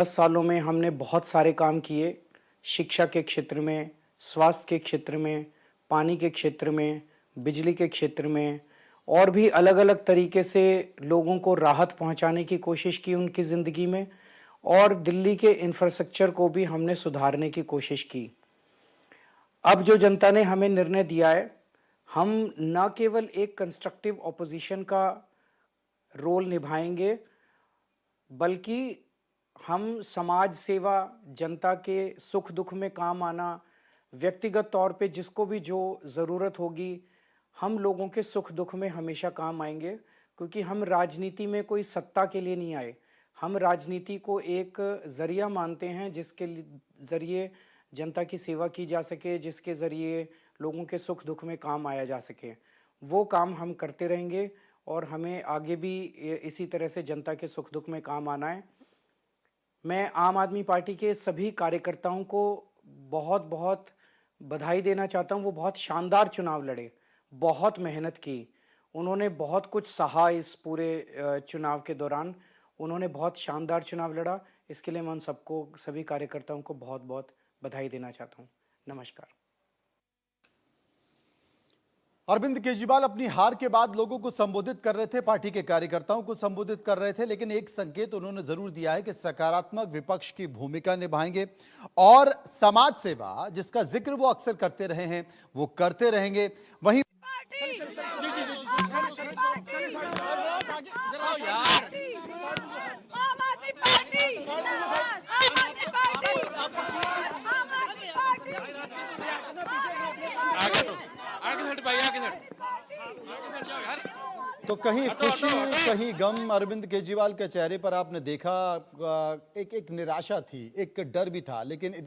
10 सालों में हमने बहुत सारे काम किए, शिक्षा के क्षेत्र में, स्वास्थ्य के क्षेत्र में, पानी के क्षेत्र में, बिजली के क्षेत्र में और भी अलग-अलग तरीके से लोगों को राहत पहुँचाने की कोशिश की उनकी ज़िंदगी में और दिल्ली के इंफ्रास्ट्रक्चर को भी हमने सुधारने की कोशिश की। अब जो जनता ने हमें निर्णय दिया है, हम ना केवल एक कंस्ट्रक्टिव ऑपोज़िशन का रोल निभाएँगे, बल्कि हम समाज सेवा, जनता के सुख-दुख में काम आना, व्यक्तिगत तौर पे जिसको भी जो ज़रूरत होगी, हम लोगों के सुख-दुख में हमेशा काम आएँगे क्योंकि हम राजनीति में कोई सत्ता के लिए नहीं आए। हम राजनीति को एक ज़रिया मानते हैं जिसके ज़रिए जनता की सेवा की जा सके, जिसके ज़रिए लोगों के सुख-दुख में काम आया जा सके। वो काम हम करते रहेंगे और हमें आगे भी इसी तरह से जनता के सुख-दुख में काम आना है। मैं आम आदमी पार्टी के सभी कार्यकर्ताओं को बहुत-बहुत बधाई देना चाहता हूँ, वो बहुत शानदार चुनाव लड़े, बहुत मेहनत की। उन्होंने बहुत कुछ सहा इस पूरे चुनाव के दौरान। उन्होंने बहुत शानदार चुनाव लड़ा, इसके लिए मैं उन सबको सभी कार्यकर्ताओं को बहुत-बहुत बधाई देना चाहता हूँ। नमस्कार। अरविंद केजरीवाल अपनी हार के बाद लोगों को संबोधित कर रहे थे, पार्टी के कार्यकर्ताओं को संबोधित कर रहे थे, लेकिन एक संकेत उन्होंने जरूर दिया है कि सकारात्मक विपक्ष की भूमिका निभाएंगे और समाज सेवा जिसका जिक्र वो अक्सर करते रहे हैं वो करते रहेंगे। वहीं तो कहीं खुशी कहीं गम अरविंद केजरीवाल के चेहरे पर आपने देखा, एक निराशा थी, एक डर भी था, लेकिन एक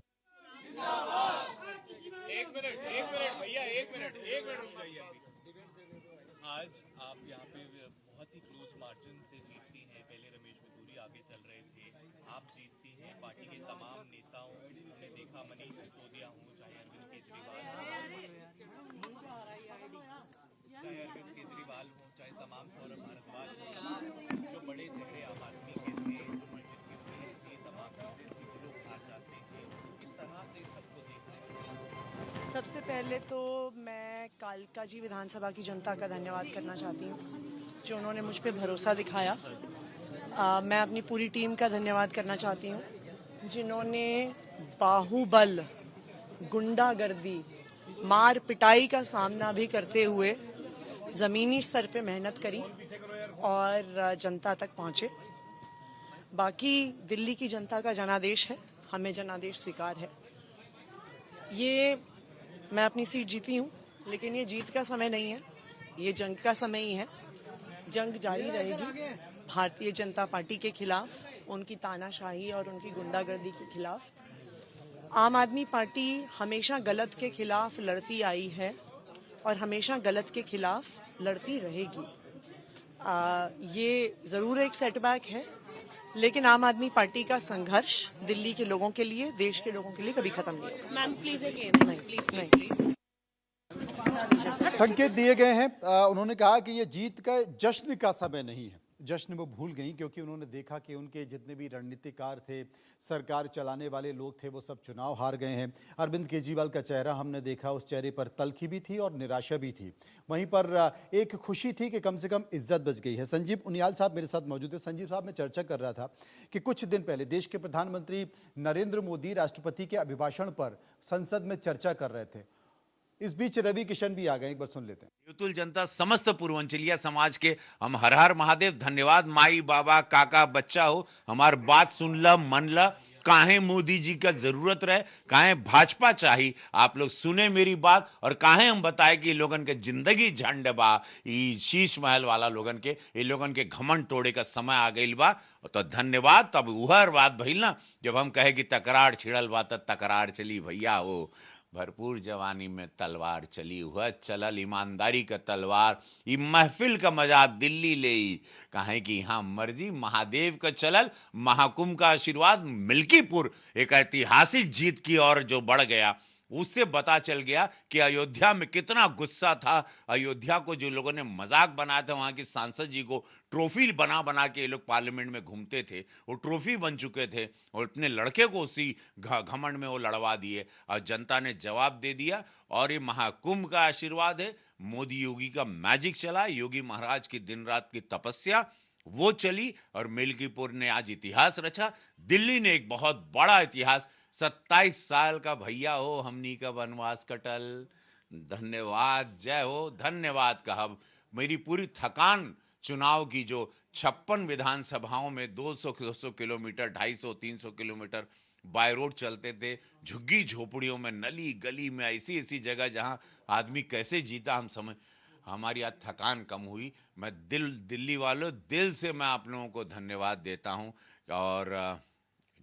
मिनट रुक जाइए अभी। आज आप यहाँ पे बहुत ही क्लोज मार्जिन से जीतती हैं। पहले रमेश बघेल आगे चल रहे थे, आप जीतती हैं। पार्टी के तमाम नेताओं ने देखा, मनीष सिसोदिया हो, चाहे अरविंद केजरीवाल हो, चाहे तमाम सौरभ भारद्वाज हो, जो बड़े चेहरे आम आदमी के थे, जो मस्जिद के थे, तमाम चीजें थी, वो लोग हार जाते हैं। किस तरह से सबको देखते हैं? सबसे पहले तो मैं कालका जी विधानसभा की जनता का धन्यवाद करना चाहती हूँ, जो उन्होंने मुझ पर भरोसा दिखाया। मैं अपनी पूरी टीम का धन्यवाद करना चाहती हूँ, जिन्होंने बाहुबल, गुंडागर्दी, मार पिटाई का सामना भी करते हुए ज़मीनी स्तर पे मेहनत करी और जनता तक पहुँचे। बाकी दिल्ली की जनता का जनादेश है, हमें जनादेश स्वीकार है। ये मैं अपनी सीट जीती हूँ, लेकिन ये जीत का समय नहीं है, ये जंग का समय ही है। जंग जारी रहेगी भारतीय जनता पार्टी के खिलाफ, उनकी तानाशाही और उनकी गुंडागर्दी के खिलाफ। आम आदमी पार्टी हमेशा गलत के खिलाफ लड़ती आई है और हमेशा गलत के खिलाफ लड़ती रहेगी। ये ज़रूर एक सेटबैक है, लेकिन आम आदमी पार्टी का संघर्ष दिल्ली के लोगों के लिए, देश के लोगों के लिए कभी खत्म नहीं होगा। Ma'am please again, please. संकेत दिए गए हैं। उन्होंने कहा कि ये जीत का जश्न का समय नहीं है। जश्न वो भूल गई क्योंकि उन्होंने देखा कि उनके जितने भी रणनीतिकार थे, सरकार चलाने वाले लोग थे, वो सब चुनाव हार गए हैं। अरविंद केजरीवाल का चेहरा हमने देखा, उस चेहरे पर तल्खी भी थी और निराशा भी थी। वहीं पर एक खुशी थी कि कम से कम इज्जत बच गई है। संजीव उनियाल साहब मेरे साथ मौजूद है। संजीव साहब, मैं चर्चा कर रहा था कि कुछ दिन पहले देश के प्रधानमंत्री नरेंद्र मोदी राष्ट्रपति के अभिभाषण पर संसद में चर्चा कर रहे थे। इस बीच रवि किशन भी आ गए, एक बार सुन लेते हैं। युतुल जनता, समस्त पूर्वांचलिया समाज के हम हर हर महादेव धन्यवाद। माई बाबा काका बच्चा हो, हमार बात सुन ल, मन ल। काहे मोदी जी का जरूरत रहे, काहे भाजपा चाहिए, आप लोग सुने मेरी बात। और काहे हम बताए कि लोगन के जिंदगी झंड बा, शीश महल वाला लोगन के, ये लोगन के घमंड तोड़े का समय आ गई बा। तो धन्यवाद। तब उहर बात भइल ना, जब हम कहे कि तकरार छिड़ल बा त तकरार चली। भैया हो, भरपूर जवानी में तलवार चली, हुआ चलल ईमानदारी का तलवार। ई महफिल का मजा दिल्ली ले, कहे कि यहाँ मर्जी महादेव का चलल। महाकुंभ का आशीर्वाद, मिल्कीपुर एक ऐतिहासिक जीत की ओर जो बढ़ गया। उससे पता चल गया कि अयोध्या में कितना गुस्सा था। अयोध्या को जो लोगों ने मजाक बनाया था, वहां के सांसद जी को ट्रॉफी बना बना के ये लोग पार्लियामेंट में घूमते थे, वो ट्रॉफी बन चुके थे और अपने लड़के को उसी घमंड में वो लड़वा दिए और जनता ने जवाब दे दिया। और ये महाकुंभ का आशीर्वाद है, मोदी योगी का मैजिक चला, योगी महाराज की दिन रात की तपस्या वो चली और मिल्कीपुर ने आज इतिहास रचा। दिल्ली ने एक बहुत बड़ा इतिहास, 27 साल का भैया हो हमनी का वनवास कटल, धन्यवाद, जय हो, धन्यवाद कहा। मेरी पूरी थकान चुनाव की, जो 56 विधानसभाओं में 200 किलोमीटर, 250 300 किलोमीटर बाय रोड चलते थे, झुग्गी झोपड़ियों में, नली गली में, ऐसी ऐसी जगह जहां आदमी कैसे जीता हम समझ, हमारी आज थकान कम हुई। मैं दिल्ली वालों, दिल से मैं आप लोगों को धन्यवाद देता हूं और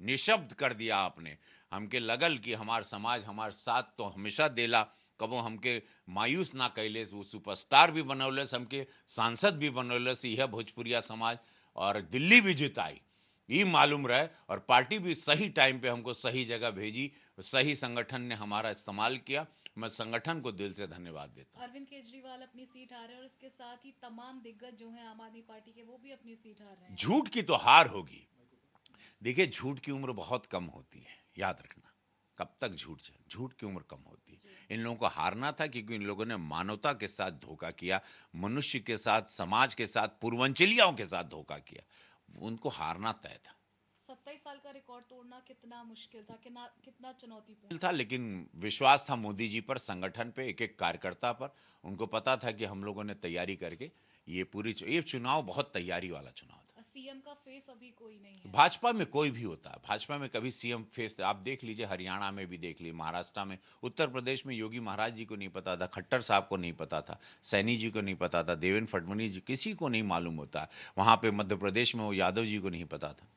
निशब्द कर दिया आपने। हमके लगल कि हमार समाज हमार साथ तो हमेशा देला, कबो हमके मायूस ना कैले, वो सुपरस्टार भी बनौलस, हमके सांसद भी बनौलस, यह भोजपुरिया समाज, और दिल्ली भी जिताई, ये मालूम रहे। और पार्टी भी सही टाइम पे हमको सही जगह भेजी, सही संगठन ने हमारा इस्तेमाल किया। मैं संगठन को दिल से धन्यवाद देता हूं। अरविंद केजरीवाल अपनी सीट हारे और इसके साथ ही तमाम दिग्गज जो हैं आम आदमी पार्टी के, वो भी अपनी सीट हार रहे हैं। झूठ की तो हार होगी। देखिए, झूठ की उम्र बहुत कम होती है, याद रखना। कब तक झूठ की उम्र कम होती है। इन लोगों को हारना था क्योंकि इन लोगों ने मानवता के साथ धोखा किया, मनुष्य के साथ, समाज के साथ, पूर्वांचलियों के साथ धोखा किया। उनको हारना तय था। 27 साल का रिकॉर्ड तोड़ना कितना मुश्किल था, कितना चुनौतीपूर्ण था, लेकिन विश्वास था मोदी जी पर, संगठन पे, एक एक कार्यकर्ता पर। उनको पता था कि हम लोगों ने तैयारी करके ये चुनाव बहुत तैयारी वाला चुनाव था। सीएम का फेस अभी कोई नहीं है। भाजपा में कोई भी होता है, भाजपा में कभी सीएम फेस आप देख लीजिए, हरियाणा में भी देख लीजिए, महाराष्ट्र में, उत्तर प्रदेश में योगी महाराज जी को नहीं पता था, खट्टर साहब को नहीं पता था, सैनी जी को नहीं पता था, देवेंद्र फडणवीस जी, किसी को नहीं मालूम होता। वहां पे मध्य प्रदेश में वो यादव जी को नहीं पता था।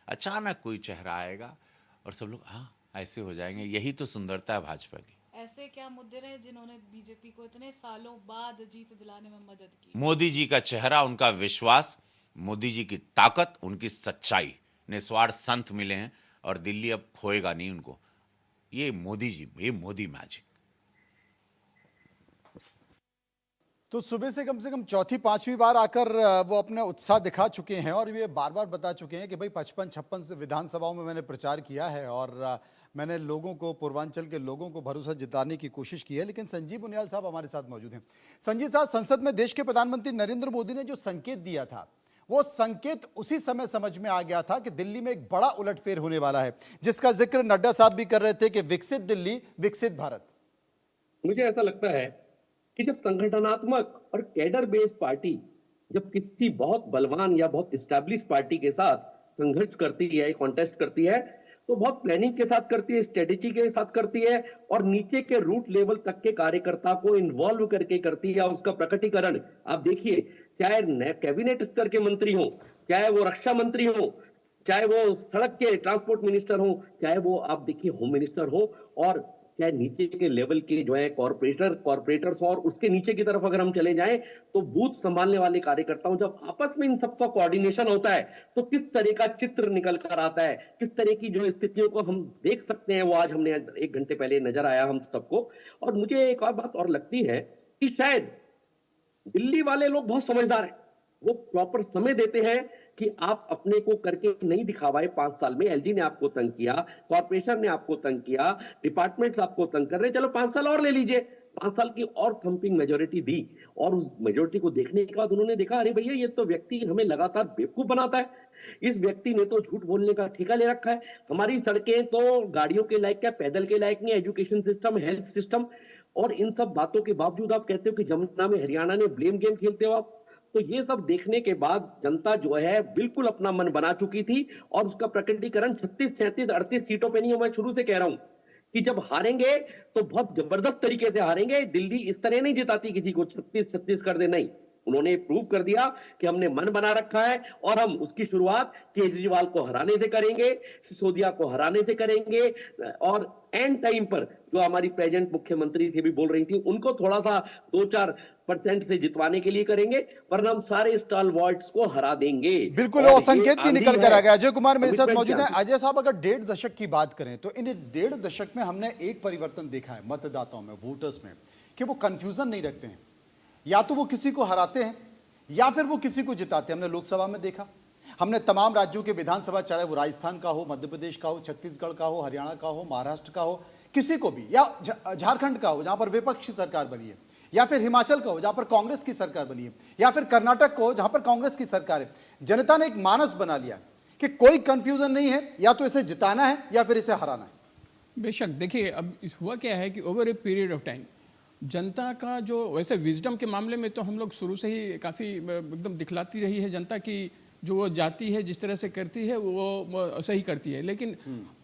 अचानक कोई चेहरा आएगा और सब लोग हाँ ऐसे हो जाएंगे। यही तो सुंदरता है भाजपा की। ऐसे क्या मुद्दे रहे जिन्होंने बीजेपी को इतने सालों बाद जीत दिलाने में मदद की? मोदी जी का चेहरा, उनका विश्वास, मोदी जी की ताकत, उनकी सच्चाई, निस्वार्थ संत मिले हैं और दिल्ली अब खोएगा नहीं उनको। ये मोदी जी, ये मोदी मैजिक। तो सुबह से कम चौथी पांचवी बार आकर वो अपना उत्साह दिखा चुके हैं और ये बार बार बता चुके हैं कि भाई 55-56 विधानसभाओं में मैंने प्रचार किया है और मैंने लोगों को, पूर्वांचल के लोगों को भरोसा जिताने की कोशिश की है। लेकिन संजीव उनियाल साहब हमारे साथ मौजूद हैं। संजीव साहब, संसद में देश के प्रधानमंत्री नरेंद्र मोदी ने जो संकेत दिया था, वो संकेत उसी समय समझ में आ गया था कि दिल्ली में एक बड़ा उलटफेर होने वाला है, जिसका जिक्र नड्डा साहब भी कर रहे थे कि विकसित दिल्ली, विकसित भारत। मुझे ऐसा लगता है कि जब संगठनात्मक और कैडर बेस्ड पार्टी जब किसी बहुत बलवान या बहुत एस्टैब्लिश पार्टी के साथ संघर्ष करती है, कॉन्टेस्ट करती है, तो बहुत प्लानिंग के साथ करती है, स्ट्रेटेजी के साथ करती है और नीचे के रूट लेवल तक के कार्यकर्ता को इन्वॉल्व करके करती है। उसका प्रकटीकरण आप देखिए, चाहे कैबिनेट स्तर के मंत्री हो, चाहे वो रक्षा मंत्री हो, चाहे वो सड़क के ट्रांसपोर्ट मिनिस्टर हो, चाहे वो आप देखिए होम मिनिस्टर हो, और चाहे नीचे के लेवल के जो है कॉर्पोरेटर्स, और उसके नीचे की तरफ अगर हम चले जाएं तो बूथ संभालने वाले कार्यकर्ताओं, जब आपस में इन सबका कोऑर्डिनेशन होता है तो किस तरह का चित्र निकल कर आता है, किस तरह की जो स्थितियों को हम देख सकते हैं, वो आज हमने 1 घंटे पहले नजर आया हम सबको। और मुझे एक और बात और लगती है कि शायद दिल्ली वाले लोग बहुत समझदार हैं, वो प्रॉपर समय देते हैं कि आप अपने को करके नहीं दिखावाए। 5 साल में एलजी ने आपको तंग किया, कॉर्पोरेशन ने आपको तंग किया, डिपार्टमेंट्स आपको तंग कर रहे हैं, चलो 5 साल और ले लीजिए। 5 साल की और थंपिंग मेजोरिटी दी और उस मेजोरिटी को देखने के बाद उन्होंने देखा, अरे भैया ये तो व्यक्ति हमें लगातार बेवकूफ बनाता है, इस व्यक्ति ने तो झूठ बोलने का ठेका ले रखा है, हमारी सड़कें तो गाड़ियों के लायक क्या, पैदल के लायक नहीं, एजुकेशन सिस्टम, हेल्थ सिस्टम, और इन सब बातों के बावजूद आप कहते हो कि जमुना में हरियाणा ने ब्लेम गेम खेलते हो आप। तो ये सब देखने के बाद जनता जो है बिल्कुल अपना मन बना चुकी थी और उसका प्रकटीकरण 36, 37, 38 सीटों पे नहीं है। मैं शुरू से कह रहा हूं कि जब हारेंगे तो बहुत जबरदस्त तरीके से हारेंगे। दिल्ली इस तरह नहीं जिताती किसी को 36 कर दे, नहीं, उन्होंने प्रूव कर दिया कि हमने मन बना रखा है और हम उसकी शुरुआत केजरीवाल को हराने से करेंगे, सिसोदिया को हराने से करेंगे और एंड टाइम पर जो हमारी प्रेजेंट मुख्यमंत्री थी भी बोल रही थी उनको थोड़ा सा 2-4% से जितवाने के लिए करेंगे, वरना हम सारे स्टालवर्ट्स को हरा देंगे। बिल्कुल, और और ये संकेत भी आंधी निकल कर है, आ गया। अजय कुमार मेरे साथ commitment मौजूद है। की आंधी। अजय साहब, अगर 1.5 दशक की बात करें तो इन 1.5 दशक में हमने एक परिवर्तन देखा है मतदाताओं में, वोटर्स में, कि वो कंफ्यूजन नहीं रखते हैं। या तो वो किसी को हराते हैं या फिर वो किसी को जिताते हैं। हमने लोकसभा में देखा, हमने तमाम राज्यों के विधानसभा, चाहे वो राजस्थान का हो, मध्य प्रदेश का हो, छत्तीसगढ़ का हो, हरियाणा का हो, महाराष्ट्र का हो, किसी को भी, या झारखंड का हो जहां पर विपक्षी सरकार बनी है, या फिर हिमाचल का हो जहां पर कांग्रेस की सरकार बनी है, या फिर कर्नाटक को जहां पर कांग्रेस की सरकार है, जनता ने एक मानस बना लिया कि कोई कंफ्यूजन नहीं है, या तो इसे जिताना है या फिर इसे हराना है। बेशक देखिए, अब हुआ क्या है कि over a period of time जनता का जो, वैसे विजडम के मामले में तो हम लोग शुरू से ही काफ़ी एकदम दिखलाती रही है जनता की, जो वो जाती है जिस तरह से करती है वो सही करती है। लेकिन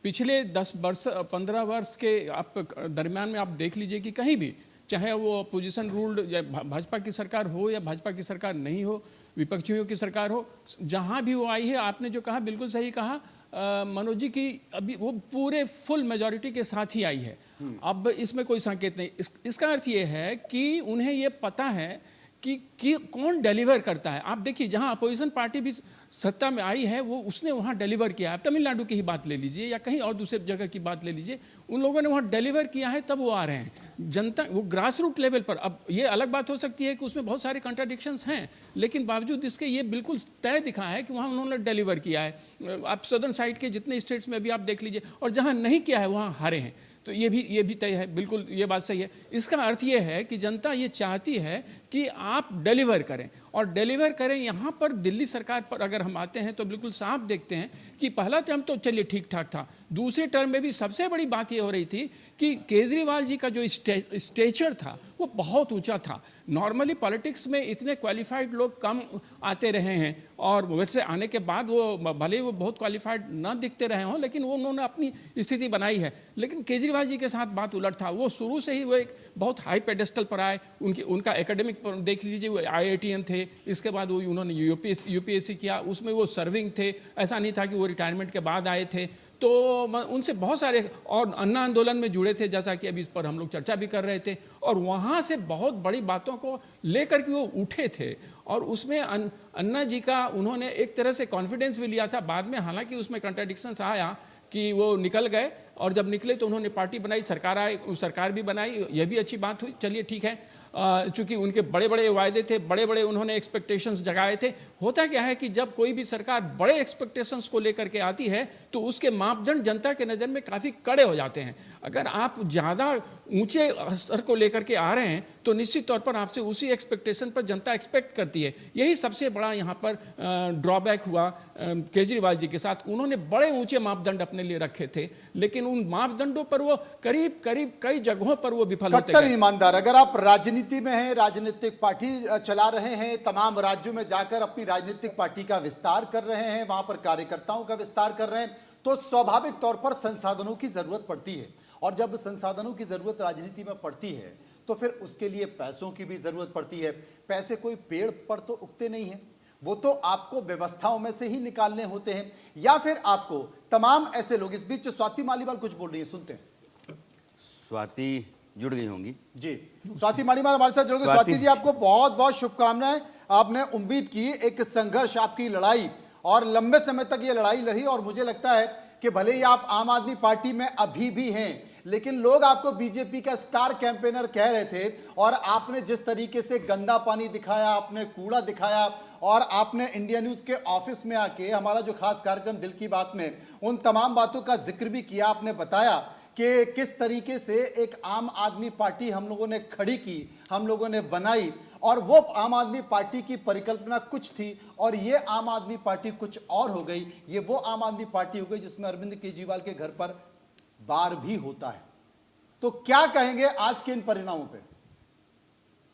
पिछले 10 वर्ष 15 वर्ष के आप दरमियान में आप देख लीजिए कि कहीं भी, चाहे वो पोजीशन रूल्ड या भाजपा की सरकार हो या भाजपा की सरकार नहीं हो, विपक्षियों की सरकार हो, जहाँ भी वो आई है, आपने जो कहा बिल्कुल सही कहा मनोज जी की, अभी वो पूरे फुल मेजॉरिटी के साथ ही आई है। अब इसमें कोई संकेत नहीं। इसका अर्थ ये है कि उन्हें ये पता है कि कौन डिलीवर करता है। आप देखिए, जहां अपोजिशन पार्टी भी सत्ता में आई है वो उसने वहां डिलीवर किया है। आप तमिलनाडु की ही बात ले लीजिए या कहीं और दूसरे जगह की बात ले लीजिए, उन लोगों ने वहां डिलीवर किया है, तब वो आ रहे हैं। जनता वो ग्रास रूट लेवल पर, अब ये अलग बात हो सकती है कि उसमें बहुत सारे कंट्राडिक्शंस हैं, लेकिन बावजूद इसके ये बिल्कुल तय दिखा है कि वहाँ उन्होंने डिलीवर किया है। आप सदर्न साइड के जितने स्टेट्स में भी आप देख लीजिए, और जहाँ नहीं किया है वहाँ हारे हैं। तो ये भी तय है, बिल्कुल ये बात सही है। इसका अर्थ ये है कि जनता ये चाहती है कि आप डिलीवर करें, और डिलीवर करें। यहाँ पर दिल्ली सरकार पर अगर हम आते हैं तो बिल्कुल साफ देखते हैं कि पहला टर्म तो चलिए ठीक ठाक था, दूसरे टर्म में भी सबसे बड़ी बात ये हो रही थी कि केजरीवाल जी का जो स्टेचर था वो बहुत ऊंचा था। नॉर्मली पॉलिटिक्स में इतने क्वालिफाइड लोग कम आते रहे हैं, और वैसे आने के बाद वो भले ही वो बहुत क्वालिफाइड ना दिखते रहे हों, लेकिन वो उन्होंने अपनी स्थिति बनाई है। लेकिन केजरीवाल जी के साथ बात उलट था, वो शुरू से ही वो एक बहुत हाई पेडेस्टल पर आए। उनका एकेडमिक देख लीजिए, वो IITN थे, इसके बाद वो उन्होंने यूपीएससी किया, उसमें वो सर्विंग थे, ऐसा नहीं था कि वो रिटायरमेंट के बाद आए थे। तो उनसे बहुत सारे, और अन्ना आंदोलन में जुड़े थे, जैसा कि अभी इस पर हम लोग चर्चा भी कर रहे थे, और वहाँ से बहुत बड़ी बातों को लेकर के वो उठे थे, और उसमें अन्ना जी का उन्होंने एक तरह से कॉन्फिडेंस भी लिया था। बाद में हालांकि उसमें कंट्राडिक्शंस आया कि वो निकल गए, और जब निकले तो उन्होंने पार्टी बनाई, सरकार भी बनाई, यह भी अच्छी बात हुई, चलिए ठीक है। चूंकि उनके बड़े बड़े वायदे थे, बड़े बड़े उन्होंने एक्सपेक्टेशंस जगाए थे। होता क्या है कि जब कोई भी सरकार बड़े एक्सपेक्टेशंस को लेकर के आती है तो उसके मापदंड जनता के नज़र में काफ़ी कड़े हो जाते हैं। अगर आप ज़्यादा ऊंचे स्तर को लेकर के आ रहे हैं तो निश्चित तौर पर आपसे उसी एक्सपेक्टेशन पर जनता एक्सपेक्ट करती है। यही सबसे बड़ा यहाँ पर ड्रॉबैक हुआ केजरीवाल जी के साथ। उन्होंने बड़े ऊंचे मापदंड अपने लिए रखे थे, लेकिन उन मापदंडों पर वो करीब करीब कई जगहों पर वो विफल होते कट्टर गए। ईमानदार, अगर आप राजनीति में हैं, राजनीतिक पार्टी चला रहे हैं, तमाम राज्यों में जाकर अपनी राजनीतिक पार्टी का विस्तार कर रहे हैं, वहां पर कार्यकर्ताओं का विस्तार कर रहे हैं, तो स्वाभाविक तौर पर संसाधनों की जरूरत पड़ती है। और जब संसाधनों की जरूरत राजनीति में पड़ती है तो फिर उसके लिए पैसों की भी जरूरत पड़ती है। पैसे कोई पेड़ पर तो उगते नहीं है, वो तो आपको व्यवस्थाओं में से ही निकालने होते हैं, या फिर आपको तमाम ऐसे लोग। इस बीच स्वाति मालीवाल कुछ बोल रही है, सुनते हैं। स्वाति जुड़ गई होंगी जी, स्वाति मालीवाल हमारे साथ जुड़ गई। स्वाति जी, आपको बहुत बहुत शुभकामनाएं। आपने उम्मीद की, एक संघर्ष, आपकी लड़ाई, और लंबे समय तक ये लड़ाई लड़ी, और मुझे लगता है कि भले ही आप आम आदमी पार्टी में अभी भी हैं, लेकिन लोग आपको बीजेपी का स्टार कैंपेनर कह रहे थे, और आपने जिस तरीके से गंदा पानी दिखाया, आपने कूड़ा दिखाया, और आपने इंडिया न्यूज के ऑफिस में आके हमारा जो खास कार्यक्रम दिल की बात में उन तमाम बातों का जिक्र भी किया। आपने बताया कि किस तरीके से एक आम आदमी पार्टी हम लोगों ने खड़ी की, हम लोगों ने बनाई, और वो आम आदमी पार्टी की परिकल्पना कुछ थी और ये आम आदमी पार्टी कुछ और हो गई। ये वो आम आदमी पार्टी हो गई जिसमें अरविंद केजरीवाल के घर पर बार भी होता है। तो क्या कहेंगे आज के इन परिणामों पे?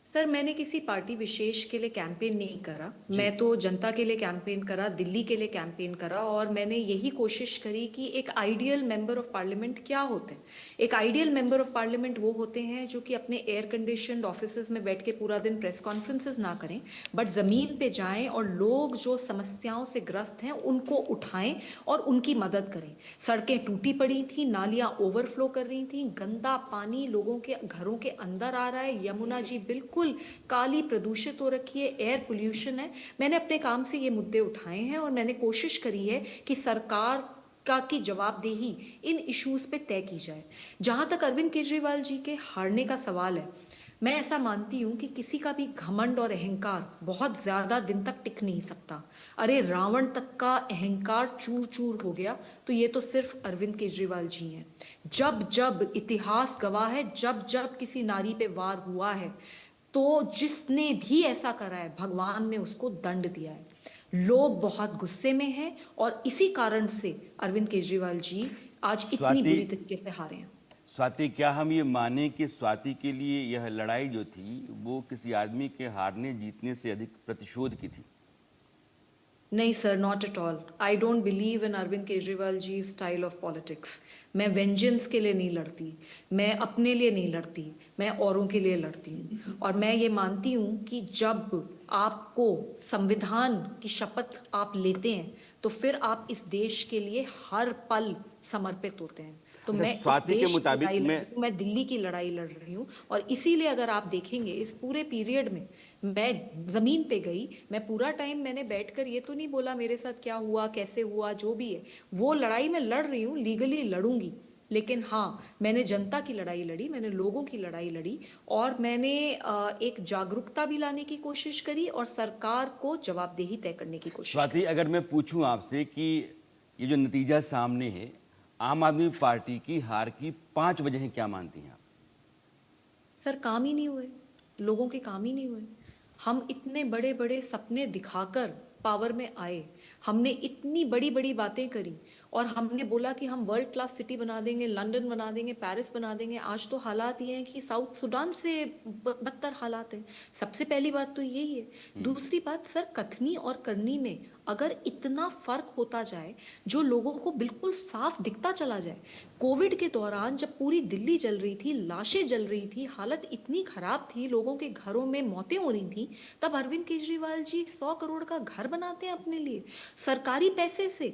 सर, मैंने किसी पार्टी विशेष के लिए कैंपेन नहीं करा। मैं तो जनता के लिए कैंपेन करा, दिल्ली के लिए कैंपेन करा, और मैंने यही कोशिश करी कि एक आइडियल मेंबर ऑफ पार्लियामेंट क्या होते हैं। एक आइडियल मेंबर ऑफ पार्लियामेंट वो होते हैं जो कि अपने एयर कंडीशनड ऑफिसेज में बैठ के पूरा दिन प्रेस कॉन्फ्रेंसेस ना करें, बट ज़मीन पे जाएं और लोग जो समस्याओं से ग्रस्त हैं उनको उठाएं और उनकी मदद करें। सड़कें टूटी पड़ी थी, नालियाँ ओवरफ्लो कर रही थी, गंदा पानी लोगों के घरों के अंदर आ रहा है, यमुना जी बिल्कुल काली प्रदूषित हो रखी है, एयर पोल्यूशन है। मैंने अपने काम से ये मुद्दे उठाए हैं और मैंने कोशिश करी है कि सरकार का की जवाबदेही इन इश्यूज पे तय की जाए। जहां तक अरविंद केजरीवाल जी के हारने का सवाल है, मैं ऐसा मानती हूं कि किसी का भी घमंड और अहंकार बहुत ज्यादा दिन तक टिक नहीं सकता। अरे रावण तक का अहंकार चूर चूर हो गया तो ये तो सिर्फ अरविंद केजरीवाल जी हैं। जब जब इतिहास गवाह है, जब जब किसी नारी पे वार हुआ है, तो जिसने भी ऐसा करा है भगवान ने उसको दंड दिया है। लोग बहुत गुस्से में हैं और इसी कारण से अरविंद केजरीवाल जी आज इतनी बुरी तरीके से हारे हैं। स्वाति, क्या हम ये माने कि स्वाति के लिए यह लड़ाई जो थी वो किसी आदमी के हारने जीतने से अधिक प्रतिशोध की थी? नहीं sir, not at all. I don't believe in Arvind Kejriwal ji style of politics. मैं वेंजेंस के लिए नहीं लड़ती, मैं अपने लिए नहीं लड़ती, मैं औरों के लिए लड़ती हूँ। और मैं ये मानती हूँ कि जब आपको संविधान की शपथ आप लेते हैं तो फिर आप इस देश के लिए हर पल समर्पित होते हैं। तो मैं इस स्वाति के देश की मुताबिक लड़ाई लड़ रही हूँ, मैं दिल्ली की लड़ाई लड़ रही हूँ। और इसीलिए अगर आप देखेंगे इस पूरे पीरियड में मैं जमीन पे गई, मैं पूरा टाइम मैंने बैठकर ये तो नहीं बोला मेरे साथ क्या हुआ, कैसे हुआ, जो भी है वो लड़ाई मैं लड़ रही हूँ, लीगली लड़ूंगी। लेकिन हाँ, मैंने जनता की लड़ाई लड़ी, मैंने लोगों की लड़ाई लड़ी, और मैंने एक जागरूकता भी लाने की कोशिश करी और सरकार को जवाबदेही तय करने की कोशिश स्वाति, अगर मैं पूछूं आपसे कि ये जो नतीजा सामने है, आम आदमी पार्टी की हार की 5 वजहें क्या मानती हैं आप? सर, काम ही नहीं हुए, लोगों के काम ही नहीं हुए। हम इतने बड़े बड़े सपने दिखाकर पावर में आए, हमने इतनी बड़ी बड़ी बातें करी और हमने बोला कि हम वर्ल्ड क्लास सिटी बना देंगे, लंदन बना देंगे, पेरिस बना देंगे। आज तो हालात ये हैं कि साउथ सुडान से बदतर हालात हैं। सबसे पहली बात तो यही है। दूसरी बात सर, कथनी और करनी में अगर इतना फर्क होता जाए, जो लोगों को बिल्कुल साफ दिखता चला जाए। कोविड के दौरान जब पूरी दिल्ली जल रही थी, लाशें जल रही थी, हालत इतनी खराब थी, लोगों के घरों में मौतें हो रही थी, तब अरविंद केजरीवाल जी 100 करोड़ का घर बनाते हैं अपने लिए सरकारी पैसे से।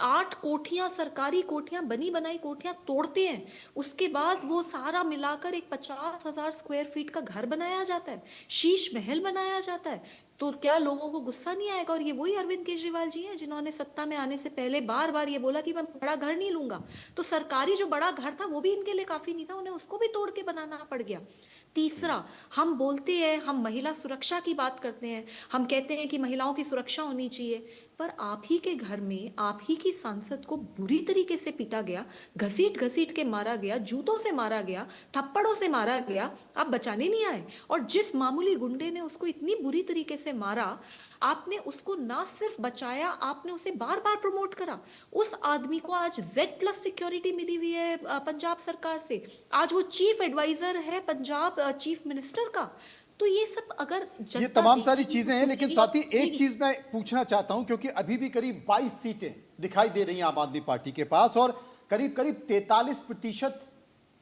8 कोठियां, सरकारी कोठियां, बनी बनाई कोठियां तोड़ते हैं। उसके बाद वो सारा मिलाकर एक 50,000 स्क्वायर फीट का घर बनाया जाता है, शीश महल बनाया जाता है। तो क्या लोगों को गुस्सा नहीं आएगा? और ये वही अरविंद केजरीवाल जी हैं जिन्होंने सत्ता में आने से पहले बार बार ये बोला कि मैं बड़ा घर नहीं लूंगा। तो सरकारी जो बड़ा घर था वो भी इनके लिए काफी नहीं था, उन्हें उसको भी तोड़ के बनाना पड़ गया। तीसरा, हम बोलते हैं, हम महिला सुरक्षा की बात करते हैं, हम कहते हैं कि महिलाओं की सुरक्षा होनी चाहिए, पर आप ही के घर में आप ही की सांसद को बुरी तरीके से पीटा गया, घसीट घसीट के मारा गया, जूतों से मारा गया, थप्पड़ों से मारा गया, आप बचाने नहीं आए। और जिस मामूली गुंडे ने उसको इतनी बुरी तरीके से मारा, आपने उसको ना सिर्फ बचाया, आपने उसे बार बार प्रमोट करा। उस आदमी को आज Z+ सिक्योरिटी मिली हुई है पंजाब सरकार से, आज वो चीफ एडवाइजर है पंजाब चीफ मिनिस्टर का। तो ये सब अगर ये तमाम सारी चीजें हैं, लेकिन स्वाति एक चीज मैं पूछना चाहता हूं, क्योंकि अभी भी करीब 22 सीटें दिखाई दे रही हैं आम आदमी पार्टी के पास और करीब करीब 43%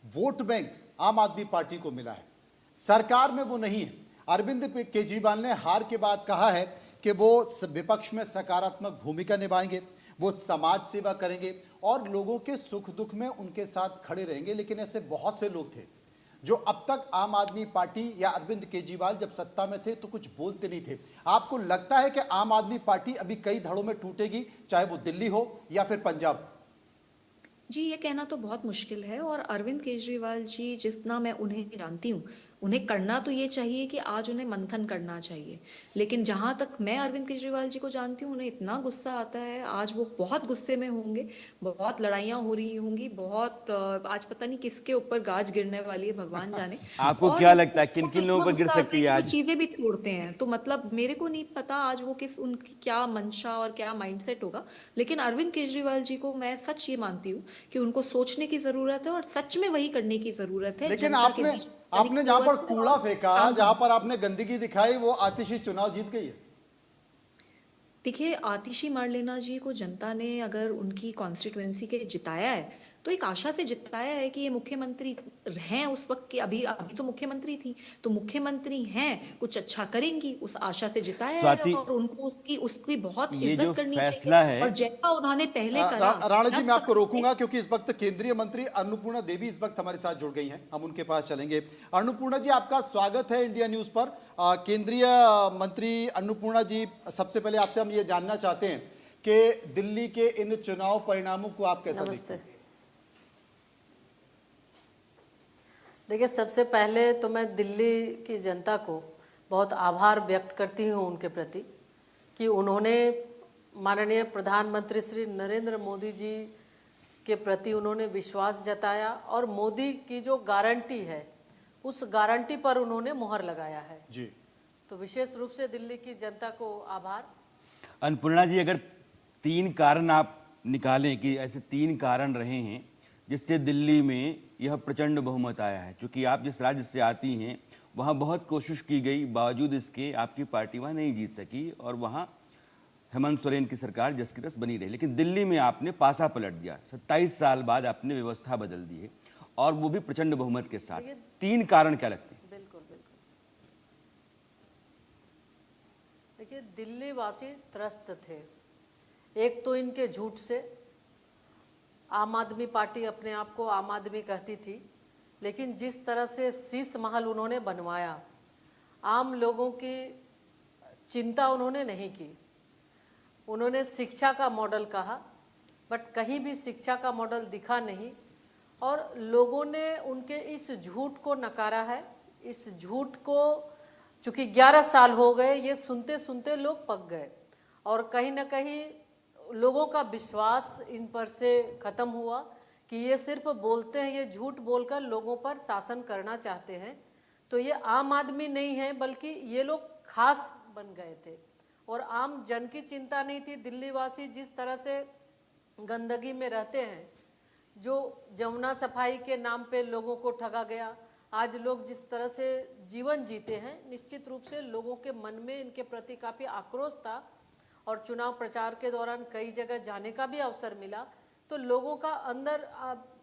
वोट बैंक आम आदमी पार्टी को मिला है। सरकार में वो नहीं है। अरविंद केजरीवाल ने हार के बाद कहा है कि वो विपक्ष में सकारात्मक भूमिका निभाएंगे, वो समाज सेवा करेंगे और लोगों के सुख दुख में उनके साथ खड़े रहेंगे। लेकिन ऐसे बहुत से लोग थे जो अब तक आम आदमी पार्टी या अरविंद केजरीवाल जब सत्ता में थे तो कुछ बोलते नहीं थे। आपको लगता है कि आम आदमी पार्टी अभी कई धड़ों में टूटेगी, चाहे वो दिल्ली हो या फिर पंजाब? जी, ये कहना तो बहुत मुश्किल है। और अरविंद केजरीवाल जी, जितना मैं उन्हें जानती हूँ, उन्हें करना तो ये चाहिए कि आज उन्हें मंथन करना चाहिए। लेकिन जहाँ तक मैं अरविंद केजरीवाल जी को जानती हूँ, उन्हें इतना गुस्सा आता है, आज वो बहुत गुस्से में होंगे, बहुत लड़ाइयाँ हो रही होंगी, बहुत आज पता नहीं किसके ऊपर गाज गिरने वाली है, भगवान जाने। आपको और क्या लगता है किन उनको किन लोगों इतना पर गिर गुस्सा आता सकती है कि वो आज? चीजें भी तोड़ते हैं। तो मतलब मेरे को नहीं पता आज वो किस, उनकी क्या मंशा और क्या माइंडसेट होगा। लेकिन अरविंद केजरीवाल जी को मैं सच ये मानती हूँ कि उनको सोचने की जरूरत है और सच में वही करने की जरूरत है। लेकिन जनता के आपने बीच आपने जहां पर व्यवस्था कूड़ा और फेंका, काम जहां पर आपने गंदगी दिखाई, वो आतिशी चुनाव जीत गई है। देखिए, आतिशी मारलेना जी को जनता ने अगर उनकी कॉन्स्टिट्युएंसी के जिताया है तो एक आशा से जिताया है कि ये मुख्यमंत्री हैं उस वक्त के, अभी अभी तो मुख्यमंत्री थी, तो मुख्यमंत्री हैं, कुछ अच्छा करेंगी, उस आशा से जिताया है स्वाति, और उनको उसकी उसकी बहुत ये इज्जत जो करनी फैसला चाहिए। है और जैसा उन्होंने पहले करा, राणा जी, हर मैं आपको सब- रोकूंगा क्योंकि इस वक्त केंद्रीय मंत्री अन्नपूर्णा देवी इस वक्त हमारे साथ जुड़ गई हैं, हम उनके पास चलेंगे। अन्नपूर्णा जी, आपका स्वागत है इंडिया न्यूज पर। केंद्रीय मंत्री अन्नपूर्णा जी, सबसे पहले आपसे हम ये जानना चाहते हैं कि दिल्ली के इन चुनाव परिणामों को आप कैसा देखते हैं? देखिए, सबसे पहले तो मैं दिल्ली की जनता को बहुत आभार व्यक्त करती हूँ उनके प्रति कि उन्होंने माननीय प्रधानमंत्री श्री नरेंद्र मोदी जी के प्रति उन्होंने विश्वास जताया और मोदी की जो गारंटी है उस गारंटी पर उन्होंने मुहर लगाया है जी। तो विशेष रूप से दिल्ली की जनता को आभार। अन्नपूर्णा जी, अगर 3 कारण आप निकालें कि ऐसे 3 कारण रहे हैं जिससे दिल्ली में यह प्रचंड बहुमत आया है, क्योंकि आप जिस राज्य से आती हैं वहाँ बहुत कोशिश की गई, बावजूद इसके आपकी पार्टी वहाँ नहीं जीत सकी और वहाँ हेमंत सोरेन की सरकार जस की तस बनी रही। लेकिन दिल्ली में आपने पासा पलट दिया, 27 साल बाद आपने व्यवस्था बदल दी है और वो भी प्रचंड बहुमत के साथ। 3 कारण क्या लगते हैं? बिल्कुल बिल्कुल। देखिए, दिल्ली वासी त्रस्त थे, एक तो इनके झूठ से। आम आदमी पार्टी अपने आप को आम आदमी कहती थी, लेकिन जिस तरह से शीश महल उन्होंने बनवाया, आम लोगों की चिंता उन्होंने नहीं की। उन्होंने शिक्षा का मॉडल कहा, बट कहीं भी शिक्षा का मॉडल दिखा नहीं और लोगों ने उनके इस झूठ को नकारा है। इस झूठ को चूँकि 11 साल हो गए, ये सुनते सुनते लोग पक गए और कहीं ना कहीं लोगों का विश्वास इन पर से खत्म हुआ कि ये सिर्फ बोलते हैं, ये झूठ बोलकर लोगों पर शासन करना चाहते हैं। तो ये आम आदमी नहीं है, बल्कि ये लोग खास बन गए थे और आम जन की चिंता नहीं थी। दिल्ली वासी जिस तरह से गंदगी में रहते हैं, जो जमुना सफाई के नाम पे लोगों को ठगा गया, आज लोग जिस तरह से जीवन जीते हैं, निश्चित रूप से लोगों के मन में इनके प्रति काफ़ी आक्रोश था और चुनाव प्रचार के दौरान कई जगह जाने का भी अवसर मिला। तो लोगों का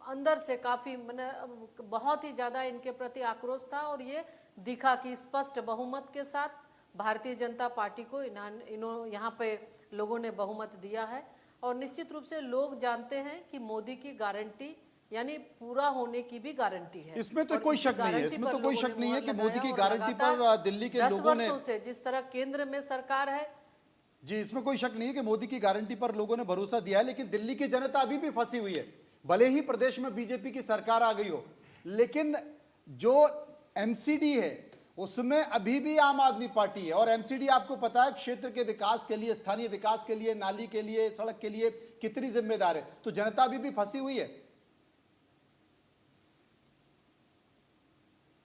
अंदर से काफ़ी बहुत ही ज़्यादा इनके प्रति आक्रोश था और ये दिखा कि स्पष्ट बहुमत के साथ भारतीय जनता पार्टी को यहाँ पे लोगों ने बहुमत दिया है। और निश्चित रूप से लोग जानते हैं कि मोदी की गारंटी यानी पूरा होने की भी गारंटी है। इसमें तो कोई शक नहीं है, इसमें तो कोई शक नहीं है कि मोदी की गारंटी पर दिल्ली के लोगों ने 10 वर्षों से जिस तरह केंद्र में सरकार है जी, इसमें कोई शक नहीं है कि मोदी की गारंटी पर लोगों ने भरोसा दिया है। लेकिन दिल्ली की जनता अभी भी फंसी हुई है, भले ही प्रदेश में बीजेपी की सरकार आ गई हो, लेकिन जो एमसीडी है उसमें अभी भी आम आदमी पार्टी है। और एमसीडी आपको पता है क्षेत्र के विकास के लिए, स्थानीय विकास के लिए, नाली के लिए, सड़क के लिए कितनी जिम्मेदार है। तो जनता अभी भी फंसी हुई है।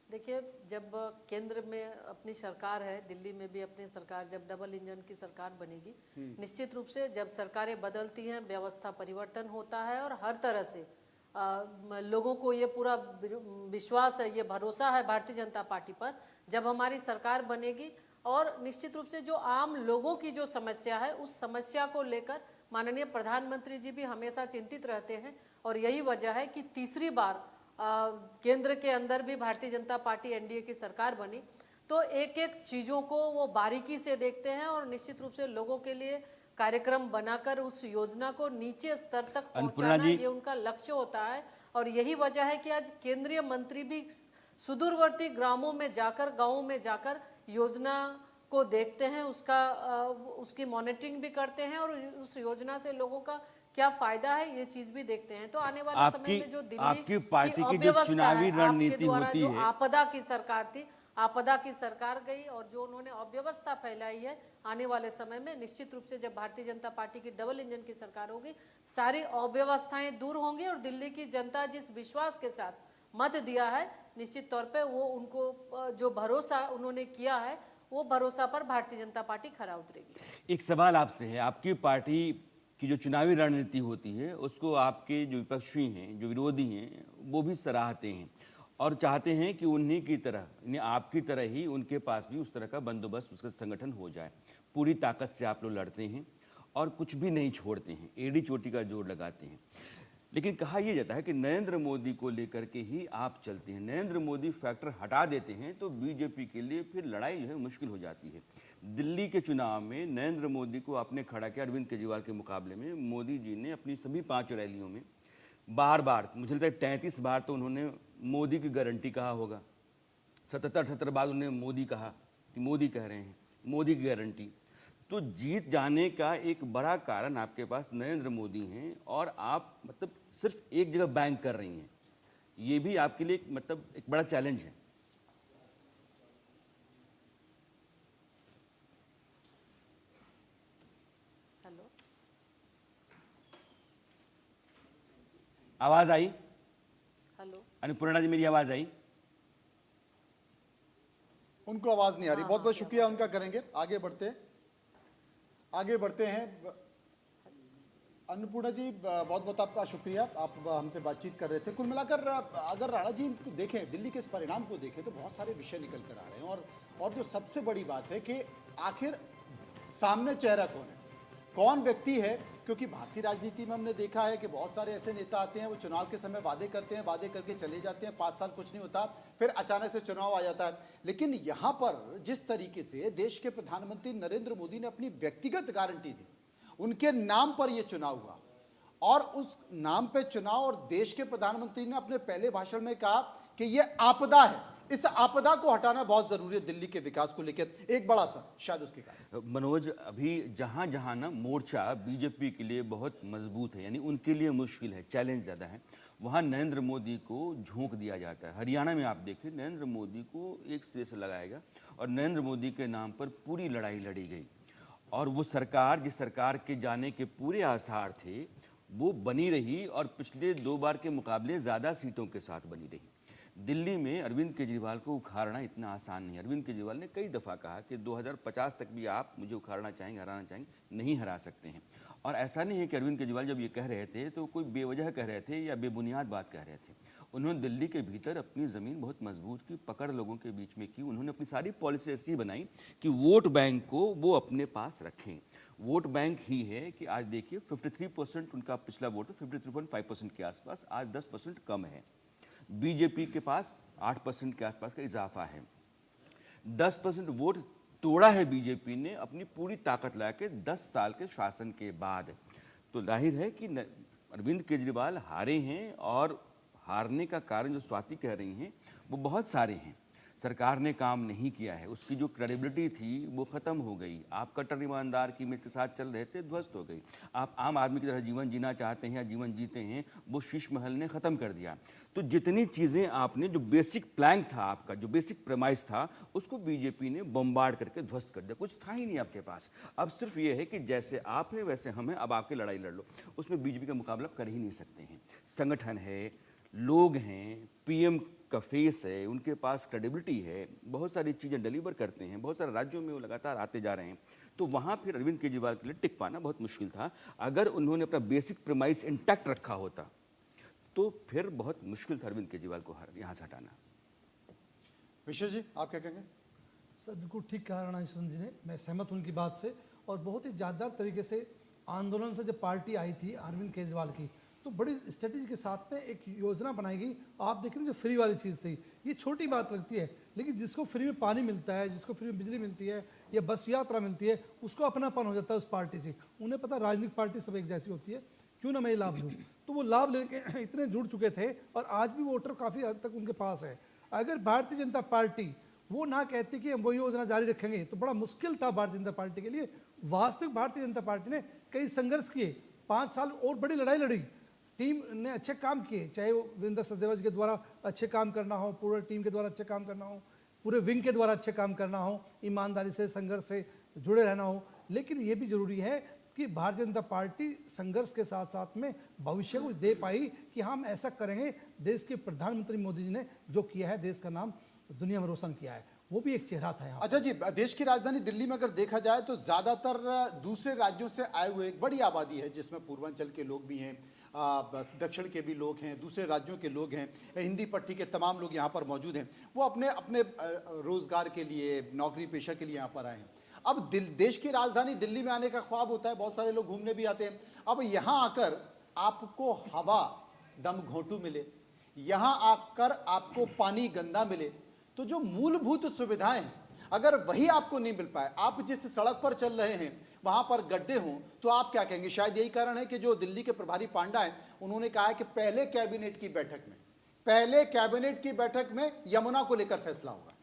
देखिए, जब केंद्र में अपनी सरकार है, दिल्ली में भी अपनी सरकार, जब डबल इंजन की सरकार बनेगी, निश्चित रूप से जब सरकारें बदलती हैं, व्यवस्था परिवर्तन होता है और हर तरह से लोगों को ये पूरा विश्वास है, ये भरोसा है भारतीय जनता पार्टी पर, जब हमारी सरकार बनेगी। और निश्चित रूप से जो आम लोगों की जो समस्या है, उस समस्या को लेकर माननीय प्रधानमंत्री जी भी हमेशा चिंतित रहते हैं और यही वजह है कि तीसरी बार केंद्र के अंदर भी भारतीय जनता पार्टी एनडीए की सरकार बनी। तो एक एक चीज़ों को वो बारीकी से देखते हैं और निश्चित रूप से लोगों के लिए कार्यक्रम बनाकर उस योजना को नीचे स्तर तक पहुंचाना, ये उनका लक्ष्य होता है। और यही वजह है कि आज केंद्रीय मंत्री भी सुदूरवर्ती ग्रामों में जाकर, गाँवों में जाकर योजना को देखते हैं, उसकी मॉनिटरिंग भी करते हैं और उस योजना से लोगों का क्या फायदा है ये चीज भी देखते हैं। तो आने वाले समय में जो दिल्ली की पार्टी की जो चुनावी रणनीति होती है, जो आपदा की सरकार थी, आपदा की सरकार गई और जो उन्होंने अव्यवस्था फैलाई है, आने वाले समय में निश्चित रूप से जब भारतीय जनता पार्टी की डबल इंजन की सरकार होगी, सारी अव्यवस्थाएं दूर होंगी और दिल्ली की जनता जिस विश्वास के साथ मत दिया है, निश्चित तौर पे वो उनको जो भरोसा उन्होंने किया है, वो भरोसा पर भारतीय जनता पार्टी खरा उतरेगी। एक सवाल आपसे है, आपकी पार्टी की जो चुनावी रणनीति होती है उसको आपके जो विपक्षी हैं, जो विरोधी हैं, वो भी सराहते हैं और चाहते हैं कि उन्हीं की तरह, यानी आपकी तरह ही उनके पास भी उस तरह का बंदोबस्त, उसका संगठन हो जाए। पूरी ताकत से आप लोग लड़ते हैं और कुछ भी नहीं छोड़ते हैं, एड़ी चोटी का जोर लगाते हैं। लेकिन कहा यह जाता है कि नरेंद्र मोदी को लेकर के ही आप चलते हैं। नरेंद्र मोदी फैक्टर हटा देते हैं तो बीजेपी के लिए फिर लड़ाई जो है मुश्किल हो जाती है। दिल्ली के चुनाव में नरेंद्र मोदी को आपने खड़ा किया अरविंद केजरीवाल के मुकाबले में। मोदी जी ने अपनी सभी 5 रैलियों में बार बार, मुझे लगता है 33 बार तो उन्होंने मोदी की गारंटी कहा होगा। 77-78 बार उन्होंने मोदी कहा कि मोदी कह रहे हैं, मोदी की गारंटी। तो जीत जाने का एक बड़ा कारण आपके पास नरेंद्र मोदी हैं और आप मतलब सिर्फ एक जगह बैंक कर रही हैं। ये भी आपके लिए मतलब एक बड़ा चैलेंज है। हेलो, आवाज आई? हेलो, अन्नपूर्णा जी, मेरी आवाज आई? उनको आवाज नहीं आ रही। बहुत बहुत शुक्रिया उनका, करेंगे आगे बढ़ते हैं। अन्नपूर्णा जी, बहुत बहुत आपका शुक्रिया, आप हमसे बातचीत कर रहे थे। कुल मिलाकर अगर राणा जी इनको देखें, दिल्ली के इस परिणाम को देखें तो बहुत सारे विषय निकल कर आ रहे हैं। और जो सबसे बड़ी बात है कि आखिर सामने चेहरा कौन है, कौन व्यक्ति है। क्योंकि भारतीय राजनीति में हमने देखा है कि बहुत सारे ऐसे नेता आते हैं, वो चुनाव के समय वादे करते हैं, वादे करके चले जाते हैं, 5 साल कुछ नहीं होता, फिर अचानक से चुनाव आ जाता है। लेकिन यहाँ पर जिस तरीके से देश के प्रधानमंत्री नरेंद्र मोदी ने अपनी व्यक्तिगत गारंटी दी, उनके नाम पर यह चुनाव हुआ और उस नाम पे चुनाव, और देश के प्रधानमंत्री ने अपने पहले भाषण में कहा कि यह आपदा है, इस आपदा को हटाना बहुत जरूरी है दिल्ली के विकास को लेकर, एक बड़ा सा शायद उसके कारण। मनोज, अभी जहां जहां ना मोर्चा बीजेपी के लिए बहुत मजबूत है, यानी उनके लिए मुश्किल है, चैलेंज ज़्यादा है, वहां नरेंद्र मोदी को झोंक दिया जाता है। हरियाणा में आप देखिए, नरेंद्र मोदी को एक सिरे से लगाएगा और नरेंद्र मोदी के नाम पर पूरी लड़ाई लड़ी गई। और वो सरकार, जिस सरकार के जाने के पूरे आसार थे, वो बनी रही और पिछले 2 बार के मुकाबले ज़्यादा सीटों के साथ बनी रही। दिल्ली में अरविंद केजरीवाल को उखाड़ना इतना आसान नहीं है। अरविंद केजरीवाल ने कई दफ़ा कहा कि 2050 तक भी आप मुझे उखाड़ना चाहेंगे, हराना चाहेंगे, नहीं हरा सकते हैं। और ऐसा नहीं है कि अरविंद केजरीवाल जब ये कह रहे थे तो कोई बेवजह कह रहे थे या बेबुनियाद बात कह रहे थे। उन्होंने दिल्ली के भीतर अपनी ज़मीन बहुत मजबूत की, पकड़ लोगों के बीच में की। उन्होंने अपनी सारी पॉलिसी ऐसी बनाई कि वोट बैंक को वो अपने पास रखें। वोट बैंक ही है कि आज देखिए 53% उनका पिछला वोट था, 53.5% के आसपास, आज 10% कम है। बीजेपी के पास 8% के आसपास का इजाफा है। 10% वोट तोड़ा है बीजेपी ने अपनी पूरी ताकत लगा के 10 साल के शासन के बाद। तो जाहिर है कि अरविंद केजरीवाल हारे हैं और हारने का कारण जो स्वाति कह रही हैं वो बहुत सारे हैं। सरकार ने काम नहीं किया है, उसकी जो क्रेडिबिलिटी थी वो ख़त्म हो गई। आप कट्टर ईमानदार की इमेज के साथ चल रहे थे, ध्वस्त हो गई। आप आम आदमी की तरह जीवन जीना चाहते हैं या जीवन जीते हैं, वो शीश महल ने ख़त्म कर दिया। तो जितनी चीज़ें आपने, जो बेसिक प्लान था आपका, जो बेसिक प्रेमाइस था, उसको बीजेपी ने बम्बार्ड करके ध्वस्त कर दिया। कुछ था ही नहीं आपके पास। अब सिर्फ ये है कि जैसे आप हैं वैसे हम हैं, अब आपकी लड़ाई लड़ लो। उसमें बीजेपी का मुकाबला कर ही नहीं सकते हैं। संगठन है, लोग हैं, पीएम का फेस है, उनके पास क्रेडिबिलिटी है, बहुत सारी चीज़ें डिलीवर करते हैं, बहुत सारे राज्यों में वो लगातार आते जा रहे हैं। तो वहाँ फिर अरविंद केजरीवाल के लिए टिक पाना बहुत मुश्किल था। अगर उन्होंने अपना बेसिक प्रेमाइस इंटैक्ट रखा होता तो फिर बहुत मुश्किल था अरविंद केजरीवाल को यहाँ से हटाना। विशेष जी, आप क्या कहेंगे? सर बिल्कुल ठीक कहा राणा यशवंत जी ने, मैं सहमत हूँ उनकी बात से। और बहुत ही जानदार तरीके से आंदोलन से जब पार्टी आई थी अरविंद केजरीवाल की, तो बड़ी स्ट्रेटेजी के साथ में एक योजना बनाई गई। आप देख रहे हैं जो फ्री वाली चीज़ थी, ये छोटी बात लगती है, लेकिन जिसको फ्री में पानी मिलता है, जिसको फ्री में बिजली मिलती है या बस यात्रा मिलती है, उसको अपनापन हो जाता है उस पार्टी से। उन्हें पता राजनीतिक पार्टी सब एक जैसी होती है, क्यों ना मैं ये लाभ लूँ। तो वो लाभ लेके इतने जुड़ चुके थे और आज भी वोटर काफ़ी हद तक उनके पास है। अगर भारतीय जनता पार्टी वो ना कहती कि हम वही योजना जारी रखेंगे तो बड़ा मुश्किल था भारतीय जनता पार्टी के लिए। वास्तविक भारतीय जनता पार्टी ने कई संघर्ष किए, 5 साल और बड़ी लड़ाई लड़ी, टीम ने अच्छे काम किए, चाहे वो वीरेंद्र सचदेवा जी के द्वारा अच्छे काम करना हो, पूरे टीम के द्वारा अच्छे काम करना हो, पूरे विंग के द्वारा अच्छे काम करना हो, ईमानदारी से संघर्ष से जुड़े रहना हो। लेकिन ये भी जरूरी है कि भारतीय जनता पार्टी संघर्ष के साथ साथ में भविष्य को दे पाई कि हम ऐसा करेंगे। देश के प्रधानमंत्री मोदी जी ने जो किया है, देश का नाम दुनिया में रोशन किया है, वो भी एक चेहरा था यहाँ। अच्छा जी, देश की राजधानी दिल्ली में अगर देखा जाए तो ज्यादातर दूसरे राज्यों से आए हुए एक बड़ी आबादी है, जिसमें पूर्वांचल के लोग भी हैं, दक्षिण के भी लोग हैं, दूसरे राज्यों के लोग हैं, हिंदी पट्टी के तमाम लोग यहाँ पर मौजूद हैं। वो अपने अपने रोजगार के लिए, नौकरी पेशा के लिए यहाँ पर आए हैं। अब देश की राजधानी दिल्ली में आने का ख्वाब होता है, बहुत सारे लोग घूमने भी आते हैं। अब यहाँ आकर आपको हवा दम घोंटू मिले, यहाँ आकर आपको पानी गंदा मिले, तो जो मूलभूत सुविधाएं हैं अगर वही आपको नहीं मिल पाए, आप जिस सड़क पर चल रहे हैं वहां पर गड्ढे हों, तो आप क्या कहेंगे? शायद यही कारण है कि जो दिल्ली के प्रभारी पांडा हैं उन्होंने कहा है कि पहले कैबिनेट की बैठक में यमुना को लेकर फैसला होगा।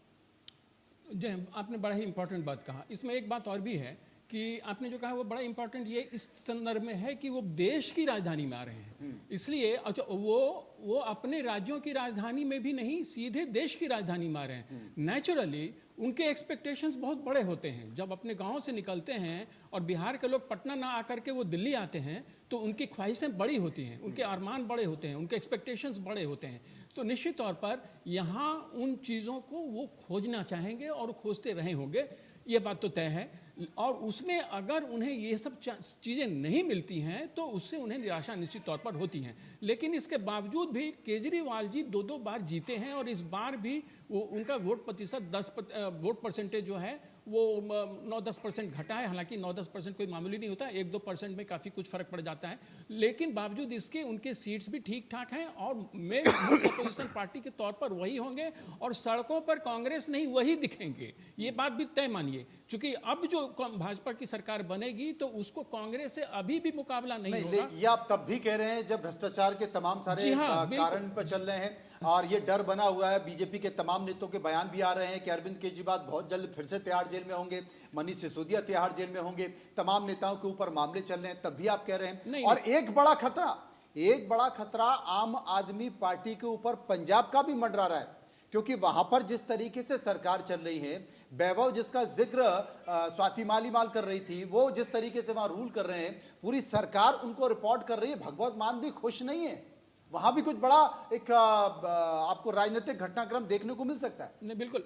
जय, आपने बड़ा ही इंपॉर्टेंट बात कहा। इसमें एक बात और भी है कि आपने जो कहा वो बड़ा इंपॉर्टेंट ये इस संदर्भ में है कि वो देश की राजधानी में आ रहे हैं, इसलिए अच्छा वो अपने राज्यों की राजधानी में भी नहीं, सीधे देश की राजधानी में आ रहे हैं। नेचुरली उनके एक्सपेक्टेशंस बहुत बड़े होते हैं। जब अपने गांव से निकलते हैं और बिहार के लोग पटना ना आकर के वो दिल्ली आते हैं तो उनकी ख्वाहिशें बड़ी होती हैं, उनके अरमान बड़े होते हैं, उनके एक्सपेक्टेशंस बड़े होते हैं। तो निश्चित तौर पर यहाँ उन चीज़ों को वो खोजना चाहेंगे और खोजते रहे होंगे, ये बात तो तय है। और उसमें अगर उन्हें ये सब चीज़ें नहीं मिलती हैं तो उससे उन्हें निराशा निश्चित तौर पर होती है। लेकिन इसके बावजूद भी केजरीवाल जी दो बार जीते हैं और इस बार भी वो उनका वोट प्रतिशत वोट परसेंटेज जो है वो 9-10% घटा है। हालांकि 9-10% कोई मामूली नहीं होता, 1-2% में काफ़ी कुछ फर्क पड़ जाता है, लेकिन बावजूद इसके उनके सीट्स भी ठीक ठाक हैं और मेन अपोजिशन पार्टी के तौर पर वही होंगे और सड़कों पर कांग्रेस नहीं वही दिखेंगे, ये बात भी तय मानिए। क्योंकि अब जो भाजपा की सरकार बनेगी तो उसको कांग्रेस से अभी भी मुकाबला नहीं होगा। ये आप तब भी कह रहे हैं जब भ्रष्टाचार के तमाम सारे कारण पर चल रहे हैं और ये डर बना हुआ है। बीजेपी के तमाम नेताओं के बयान भी आ रहे हैं कि अरविंद केजरीवाल बहुत जल्द फिर से तिहाड़ जेल में होंगे, मनीष सिसोदिया तिहाड़ जेल में होंगे, तमाम नेताओं के ऊपर मामले चल रहे हैं, तब भी आप कह रहे हैं। और एक बड़ा खतरा आम आदमी पार्टी के ऊपर पंजाब का भी मंडरा रहा है, क्योंकि वहां पर जिस तरीके से सरकार चल रही है, वैभव जिसका जिक्र स्वाति मालीवाल कर रही थी, वो जिस तरीके से वहां रूल कर रहे हैं, पूरी सरकार उनको रिपोर्ट कर रही है, भगवत मान भी खुश नहीं है। वहां भी कुछ बड़ा एक आपको राजनीतिक घटनाक्रम देखने को मिल सकता है। नहीं, बिल्कुल।